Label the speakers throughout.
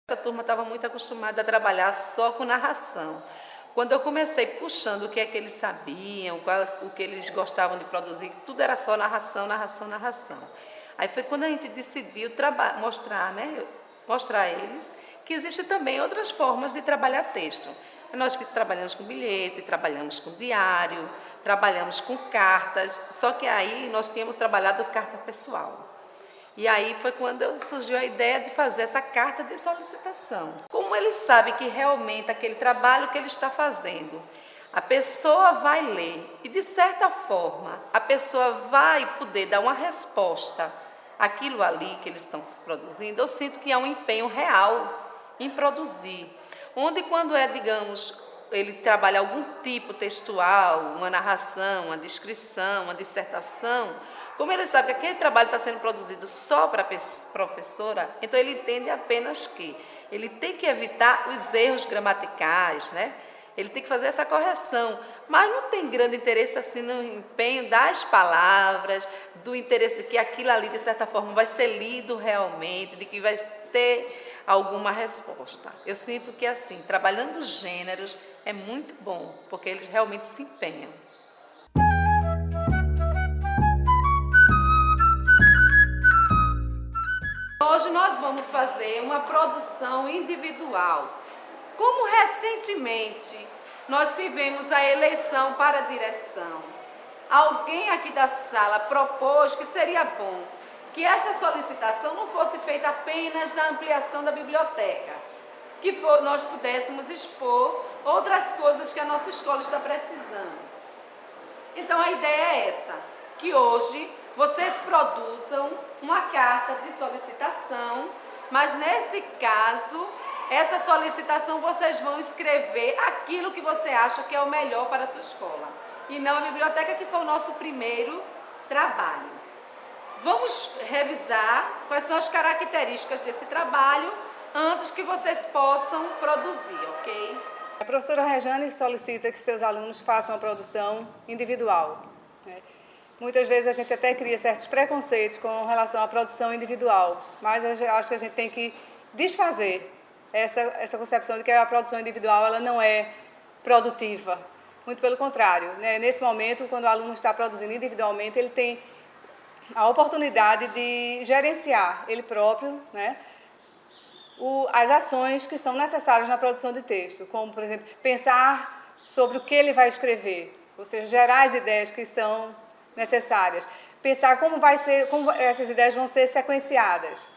Speaker 1: Essa turma estava muito acostumada a trabalhar só com narração. Quando eu comecei puxando o que é que eles sabiam, o que eles gostavam de produzir, tudo era só narração, narração, narração. Aí foi quando a gente decidiu mostrar a eles que existem também outras formas de trabalhar texto. Nós trabalhamos com bilhete, trabalhamos com diário, trabalhamos com cartas, só que aí nós tínhamos trabalhado carta pessoal. E aí foi quando surgiu a ideia de fazer essa carta de solicitação. Como ele sabe que realmente aquele trabalho que ele está fazendo, a pessoa vai ler e, de certa forma, a pessoa vai poder dar uma resposta àquilo ali que eles estão produzindo, eu sinto que há um empenho real em produzir. Onde quando digamos, ele trabalha algum tipo textual, uma narração, uma descrição, uma dissertação, como ele sabe que aquele trabalho está sendo produzido só para a professora, então ele entende apenas que ele tem que evitar os erros gramaticais, né? Ele tem que fazer essa correção, mas não tem grande interesse assim no empenho das palavras, do interesse de que aquilo ali, de certa forma, vai ser lido realmente, de que vai ter alguma resposta. Eu sinto que, assim, trabalhando os gêneros é muito bom, porque eles realmente se empenham. Hoje nós vamos fazer uma produção individual. Como recentemente nós tivemos a eleição para a direção, alguém aqui da sala propôs que seria bom que essa solicitação não fosse feita apenas na ampliação da biblioteca, que nós pudéssemos expor outras coisas que a nossa escola está precisando. Então a ideia é essa, que hoje vocês produzam uma carta de solicitação, mas nesse caso, essa solicitação vocês vão escrever aquilo que você acha que é o melhor para a sua escola, e não a biblioteca, que foi o nosso primeiro trabalho. Vamos revisar quais são as características desse trabalho antes que vocês possam produzir, ok?
Speaker 2: A professora Rejane solicita que seus alunos façam uma produção individual, né? Muitas vezes a gente até cria certos preconceitos com relação à produção individual, mas eu acho que a gente tem que desfazer essa concepção de que a produção individual ela não é produtiva. Muito pelo contrário, né? Nesse momento, quando o aluno está produzindo individualmente, ele tem a oportunidade de gerenciar ele próprio, né, as ações que são necessárias na produção de texto, como, por exemplo, pensar sobre o que ele vai escrever, ou seja, gerar as ideias que são necessárias, pensar como essas ideias vão ser sequenciadas,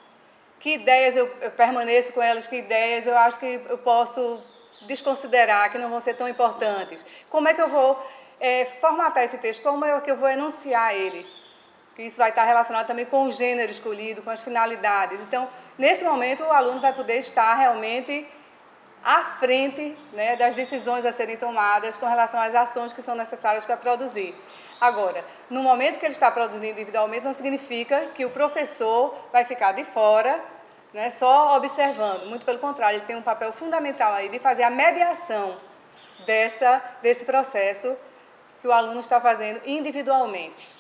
Speaker 2: que ideias eu permaneço com elas, que ideias eu acho que eu posso desconsiderar, que não vão ser tão importantes, como é que eu vou formatar esse texto, como é que eu vou enunciar ele. Isso vai estar relacionado também com o gênero escolhido, com as finalidades. Então, nesse momento, o aluno vai poder estar realmente à frente, né, das decisões a serem tomadas com relação às ações que são necessárias para produzir. Agora, no momento que ele está produzindo individualmente, não significa que o professor vai ficar de fora, né, só observando. Muito pelo contrário, ele tem um papel fundamental aí de fazer a mediação desse processo que o aluno está fazendo individualmente,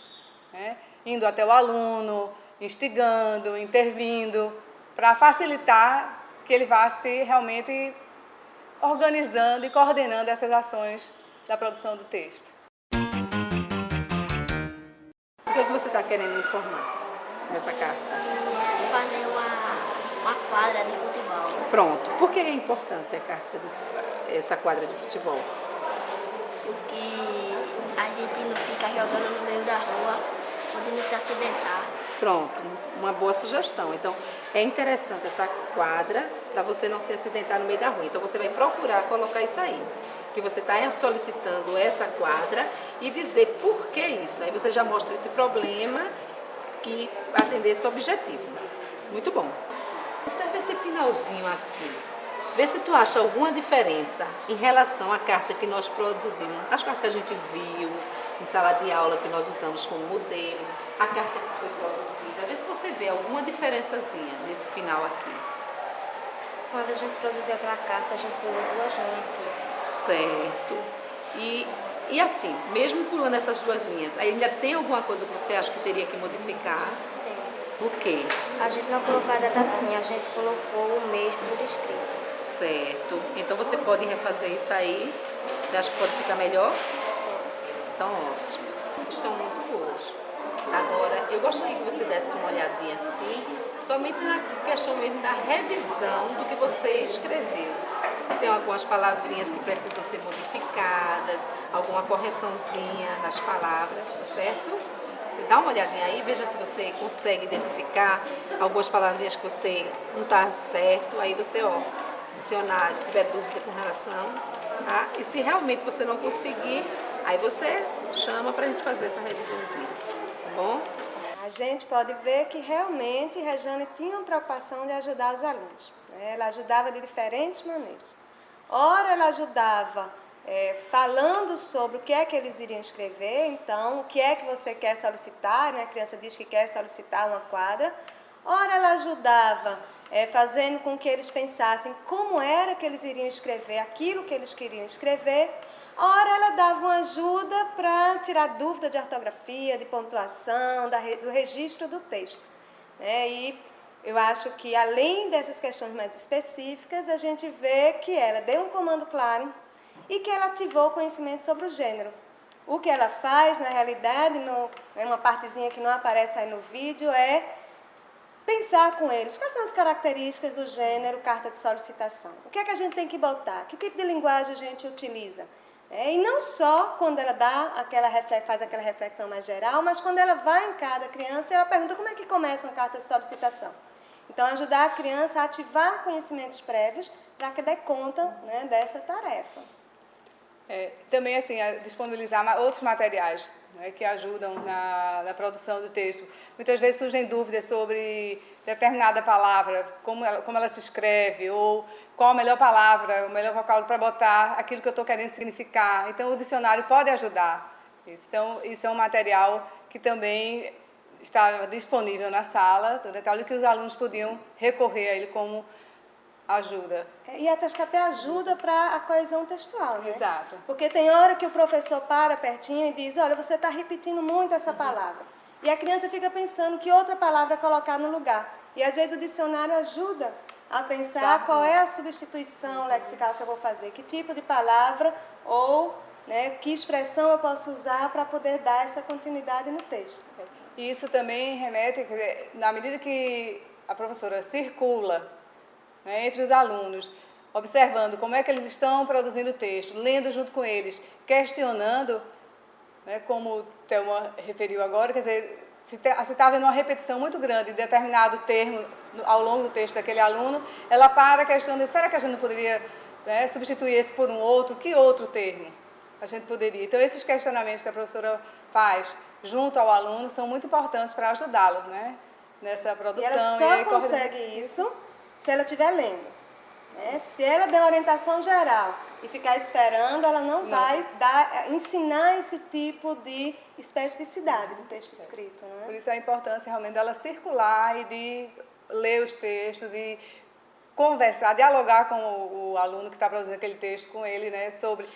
Speaker 2: né? Indo até o aluno, instigando, intervindo, para facilitar que ele vá se realmente organizando e coordenando essas ações da produção do texto.
Speaker 1: O que você está querendo informar nessa carta?
Speaker 3: Fazer uma quadra de futebol.
Speaker 1: Pronto. Por que é importante essa quadra de futebol?
Speaker 3: Porque a gente não fica jogando no meio da rua, podendo se acidentar.
Speaker 1: Pronto, uma boa sugestão. Então, é interessante essa quadra para você não se acidentar no meio da rua. Então, você vai procurar colocar isso aí, que você está solicitando essa quadra e dizer por que isso. Aí você já mostra esse problema que atender esse objetivo. Muito bom. Observe esse finalzinho aqui. Vê se tu acha alguma diferença em relação à carta que nós produzimos. As cartas que a gente viu em sala de aula, que nós usamos como modelo, a carta que foi produzida. Vê se você vê alguma diferençazinha nesse final aqui.
Speaker 4: Quando a gente produziu aquela carta, a gente pulou 2 linhas aqui.
Speaker 1: Certo. E assim, mesmo pulando essas 2 linhas, ainda tem alguma coisa que você acha que teria que modificar? O quê?
Speaker 4: A gente não colocou a data assim, a gente colocou o mês por escrito.
Speaker 1: Certo. Então você pode refazer isso aí. Você acha que pode ficar melhor? Então, ótimo. Estão muito boas. Agora, eu gostaria que você desse uma olhadinha assim, somente na questão mesmo da revisão do que você escreveu. Se tem algumas palavrinhas que precisam ser modificadas, alguma correçãozinha nas palavras, tá certo? Você dá uma olhadinha aí, veja se você consegue identificar algumas palavrinhas que você não está certo. Aí você, dicionário, se tiver dúvida com relação, tá? E se realmente você não conseguir, aí você chama para a gente fazer essa revisãozinha, tá bom?
Speaker 5: A gente pode ver que realmente Rejane tinha uma preocupação de ajudar os alunos, né? Ela ajudava de diferentes maneiras. Ora, ela ajudava falando sobre o que é que eles iriam escrever, então, o que é que você quer solicitar, né? A criança diz que quer solicitar uma quadra. Ora, ela ajudava fazendo com que eles pensassem como era que eles iriam escrever aquilo que eles queriam escrever. Ora, ela dava uma ajuda para tirar dúvida de ortografia, de pontuação, do registro do texto, né? E eu acho que, além dessas questões mais específicas, a gente vê que ela deu um comando claro e que ela ativou o conhecimento sobre o gênero. O que ela faz, na realidade, numa partezinha que não aparece aí no vídeo, é pensar com eles quais são as características do gênero carta de solicitação. O que é que a gente tem que botar? Que tipo de linguagem a gente utiliza? E não só quando ela faz aquela reflexão mais geral, mas quando ela vai em cada criança e ela pergunta como é que começa uma carta de solicitação. Então, ajudar a criança a ativar conhecimentos prévios para que dê conta, né, dessa tarefa.
Speaker 2: Também, assim, disponibilizar outros materiais, né, que ajudam na produção do texto. Muitas vezes surgem dúvidas sobre determinada palavra, como ela se escreve, ou qual a melhor palavra, o melhor vocábulo para botar aquilo que eu estou querendo significar. Então, o dicionário pode ajudar. Então, isso é um material que também está disponível na sala, durante a aula, que os alunos podiam recorrer a ele como ajuda.
Speaker 5: E acho que até ajuda para a coesão textual, né?
Speaker 2: Exato.
Speaker 5: Porque tem hora que o professor para pertinho e diz, olha, você está repetindo muito essa palavra. E a criança fica pensando que outra palavra colocar no lugar. E às vezes o dicionário ajuda a pensar qual é a substituição lexical que eu vou fazer, que tipo de palavra ou, né, que expressão eu posso usar para poder dar essa continuidade no texto.
Speaker 2: E isso também remete, quer dizer, na medida que a professora circula, né, entre os alunos, observando como é que eles estão produzindo o texto, lendo junto com eles, questionando, né, como o Thelma referiu agora, quer dizer, se está havendo uma repetição muito grande de determinado termo ao longo do texto daquele aluno, ela para questionando, será que a gente não poderia, né, substituir esse por um outro? Que outro termo a gente poderia? Então, esses questionamentos que a professora faz junto ao aluno são muito importantes para ajudá-lo, né, nessa produção.
Speaker 5: E ela só consegue isso se ela estiver lendo, né? Se ela der uma orientação geral e ficar esperando, ela não vai ensinar esse tipo de especificidade do texto escrito, né?
Speaker 2: Por isso a importância realmente dela circular e de ler os textos e conversar, dialogar com o aluno que está produzindo aquele texto com ele, né, sobre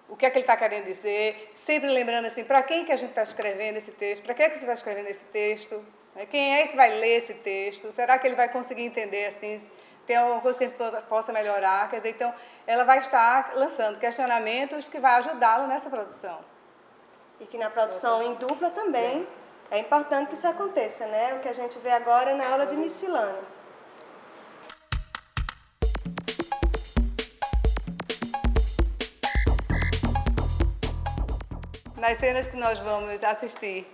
Speaker 2: o que é que ele está querendo dizer, sempre lembrando assim, para quem que a gente está escrevendo esse texto, para que você está escrevendo esse texto, né? Quem é que vai ler esse texto, será que ele vai conseguir entender assim, tem alguma coisa que a gente possa melhorar, quer dizer, então ela vai estar lançando questionamentos que vai ajudá-lo nessa produção.
Speaker 5: E que na produção em dupla também é importante que isso aconteça, né? O que a gente vê agora na aula de miscelânea.
Speaker 2: Nas cenas que nós vamos assistir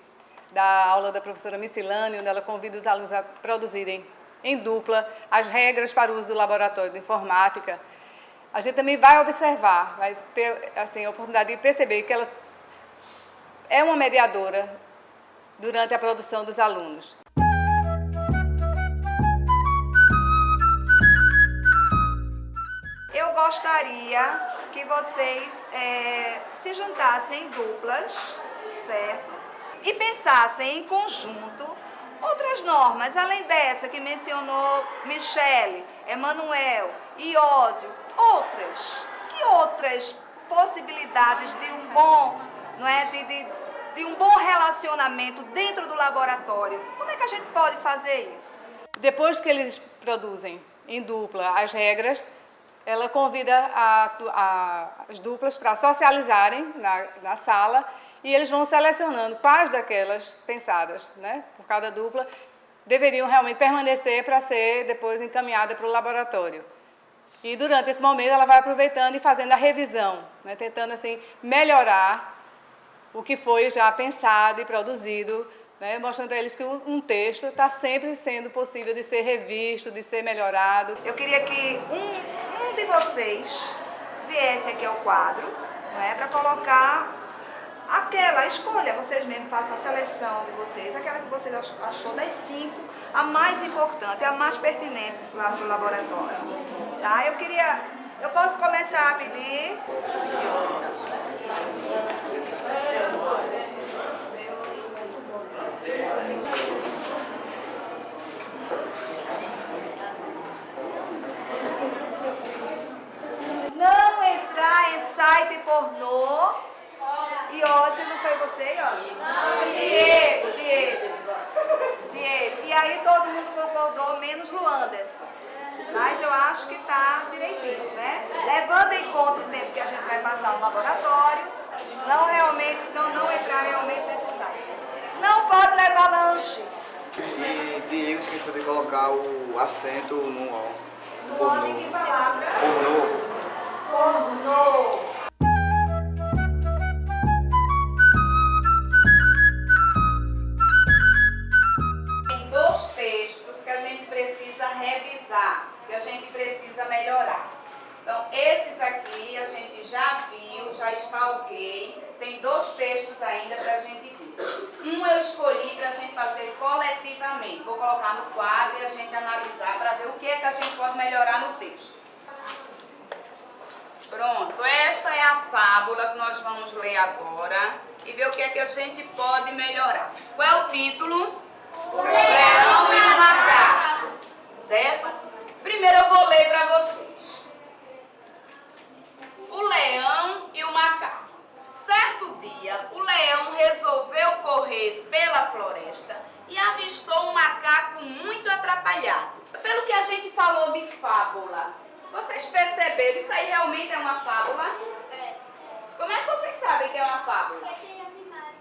Speaker 2: da aula da professora Miscelânea, onde ela convida os alunos a produzirem em dupla as regras para o uso do laboratório de informática, a gente também vai observar, vai ter assim, a oportunidade de perceber que ela é uma mediadora durante a produção dos alunos.
Speaker 6: Eu gostaria que vocês se juntassem em duplas, certo? E pensassem em conjunto outras normas, além dessa que mencionou Michele, Emanuel, Iósio, outras. Que outras possibilidades de um bom, não é, de de um bom relacionamento dentro do laboratório. Como é que a gente pode fazer isso?
Speaker 2: Depois que eles produzem em dupla as regras, ela convida as duplas para socializarem na sala e eles vão selecionando quais daquelas pensadas, né, por cada dupla, deveriam realmente permanecer para ser depois encaminhada para o laboratório. E durante esse momento ela vai aproveitando e fazendo a revisão, né, tentando assim melhorar o que foi já pensado e produzido, né, mostrando para eles que um texto está sempre sendo possível de ser revisto, de ser melhorado.
Speaker 6: Eu queria que um de vocês viesse aqui ao quadro, não é, para colocar aquela escolha, vocês mesmos façam a seleção de vocês, aquela que vocês achou das 5, a mais importante, a mais pertinente lá para o laboratório. Tá? Eu posso começar a pedir. Não entrar em site pornô. E hoje não foi você, Iose? Não. Diego. E aí todo mundo concordou, menos Luanderson. Mas eu acho que tá direitinho, né? Levando em conta o tempo que a gente vai passar no laboratório, não entrar realmente nesse site. Não pode levar lanches.
Speaker 7: E Diego esqueceu de colocar o acento no O.
Speaker 6: Pornô. Que palavra?
Speaker 7: Pornô.
Speaker 8: Tem 2 textos que a gente precisa revisar, que a gente precisa melhorar. Então, esses aqui a gente já viu, já está ok. Tem 2 textos ainda para a gente ver. Um eu escolhi para a gente fazer coletivamente. Vou colocar no quadro e a gente analisar para ver o que é que a gente pode melhorar no texto. Pronto, esta é a fábula que nós vamos ler agora e ver o que é que a gente pode melhorar. Qual é o título? O Leão e o Macaco. Certo? Primeiro eu vou ler para vocês. O leão e o macaco. Certo dia, o leão resolveu correr pela floresta e avistou um macaco muito atrapalhado. Pelo que a gente falou de fábula, vocês perceberam, isso aí realmente é uma fábula? É. Como é que vocês sabem que é uma fábula?
Speaker 3: Porque tem animais.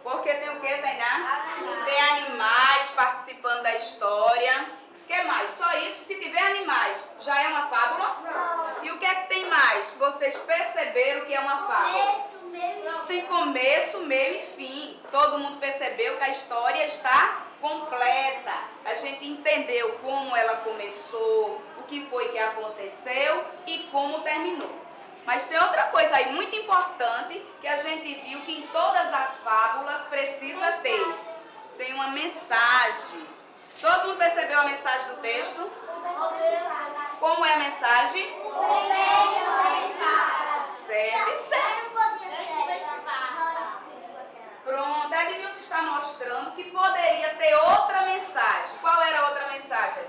Speaker 8: Porque tem o que, Tainá? Tem animais participando da história. O que mais? Só isso? Se tiver animais, já é uma fábula?
Speaker 3: Não.
Speaker 8: E o que é que tem mais? Vocês perceberam que é uma fábula?
Speaker 3: Começo, meio e fim.
Speaker 8: Tem começo, meio e fim. Todo mundo percebeu que a história está completa. A gente entendeu como ela começou, o que foi que aconteceu e como terminou. Mas tem outra coisa aí muito importante que a gente viu que em todas as fábulas precisa ter. Tem uma mensagem. Todo mundo percebeu a mensagem do texto? Como é a mensagem? Certo e certo. Pronto, a Edmilson está mostrando que poderia ter outra mensagem. Qual era a outra mensagem?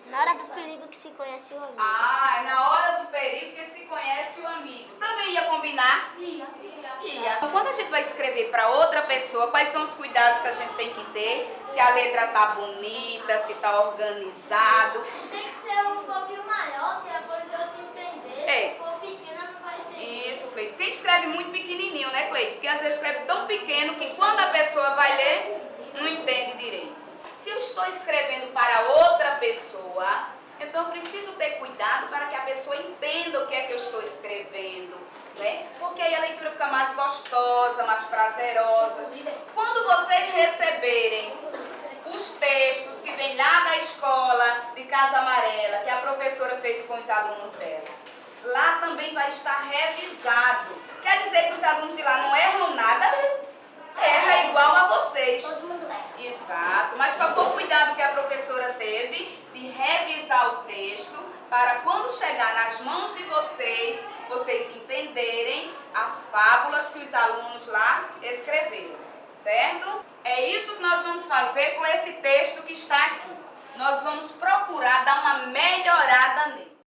Speaker 3: Na hora do perigo que se conhece o amigo.
Speaker 8: Ah, é na hora do perigo que se conhece o amigo. Também ia combinar? Ia. Quando a gente vai escrever para outra pessoa, quais são os cuidados que a gente tem que ter? Se a letra tá bonita, se tá organizado.
Speaker 3: Tem que ser um pouquinho maior, que a pessoa entender.
Speaker 8: É.
Speaker 3: Se for pequena, não vai entender.
Speaker 8: Isso, Cleide. Quem escreve muito pequenininho, né, Cleide? Porque às vezes escreve tão pequeno que quando a pessoa vai ler, não entende direito. Se eu estou escrevendo para outra pessoa, então eu preciso ter cuidado para que a pessoa entenda o que é que eu estou escrevendo, né? Porque aí a leitura fica mais gostosa, mais prazerosa. Quando vocês receberem os textos que vêm lá da escola de Casa Amarela, que a professora fez com os alunos dela, lá também vai estar revisado. Quer dizer que os alunos de lá não erram nada? Erra igual a vocês.
Speaker 3: Todo mundo leva.
Speaker 8: Exato, mas com o cuidado que a professora teve de revisar o texto para quando chegar nas mãos de vocês, vocês entenderem as fábulas que os alunos lá escreveram, certo? É isso que nós vamos fazer com esse texto que está aqui. Nós vamos procurar dar uma melhorada nele.